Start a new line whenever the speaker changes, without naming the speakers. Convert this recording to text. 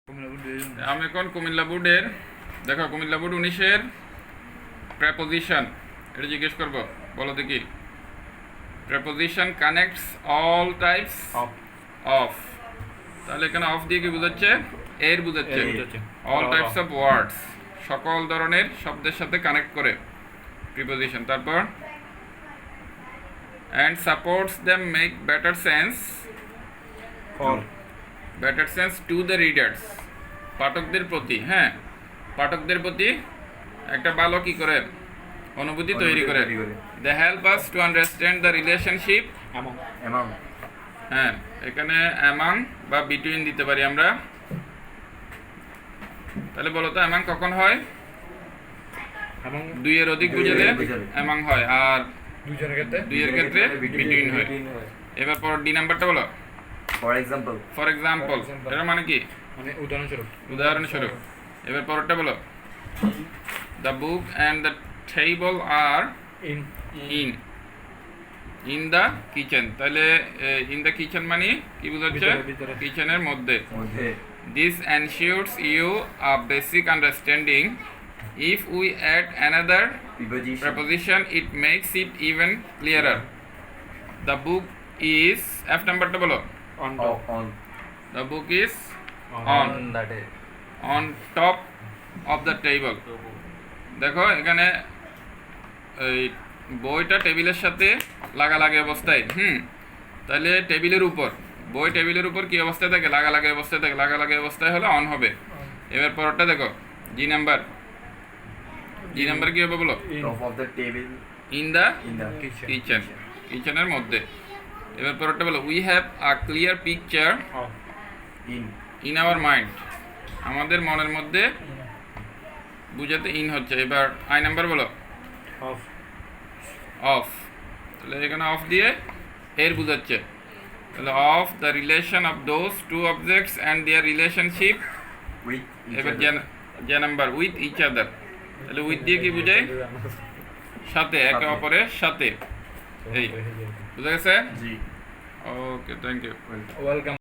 আমি এখন কুমিল্লা বোর্ডের দেখো কুমিল্লা বোর্ড 19-এর প্রেপোজিশন এটা জিজ্ঞেস করব, বলো দেখি। Preposition connects all types of, তাহলে এখানে অফ দিয়ে কি বোঝাচ্ছে? এর বোঝাচ্ছে। অল টাইপস অফ ওয়ার্ডস, সকল ধরনের শব্দের সাথে কানেক্ট করে প্রিপোজিশন। তারপর and supports them make better sense to the readers, পাঠকদের প্রতি। হ্যাঁ, পাঠকদের প্রতি একটা ভালো কি করে অনুভূতি তৈরি করে। They help us to understand the relationship. হ্যাঁ, এখানে অ্যামাং বা বিটুইন দিতে পারি আমরা। তাহলে বলো তো অ্যামাং কখন হয়? দুইয়ের অধিক বুঝালে অ্যামাং হয়, আর দুইয়ের ক্ষেত্রে বিটুইন হয়। এবার পর ডি নাম্বারটা বলো। ফর এক্সাম্পল এর মানে কি?
মানে
উদাহরণস্বরূপ। এবার পরেরটা বলো। The book and the table আর ইন দ্য কিচেন। তাহলে ইন দ্য কিচেন মানে কি বোঝাচ্ছে? কিচেনের মধ্যে। This ensures you a basic understanding. If we add another preposition it makes it even clearer. The book is F নাম্বারটা বলো। The book is on top of the table. দেখো এখানে এই বইটা টেবিলের সাথে লাগালাগি অবস্থায়। তাহলে টেবিলের উপর, বই টেবিলের উপর কি অবস্থায় থাকে? লাগালাগি অবস্থায় থাকে। লাগালাগি অবস্থায় হলে অন হবে। এবার পরেরটা দেখো, জি নাম্বার কি হবে বলো? ইন দ্য কিচেন, কিচেনের মধ্যে। এবার পরেরটা বলো। We have a clear picture in our mind, আমাদের মনের মধ্যে বুঝাতে ইন হচ্ছে। এবার আই নাম্বার বলো। অফ, তাহলে এখানে অফ দিয়ে এর বুঝাচ্ছে। তাহলে of the relation of those two objects and their relationship. এবার যে নাম্বার উইথ ইচ আদার, তাহলে উইথ দিয়ে কি বুঝায়? সাথে, একে অপরের সাথে। এই বুঝা গেছে? ওকে, থ্যাংক ইউ, ওয়েলকাম।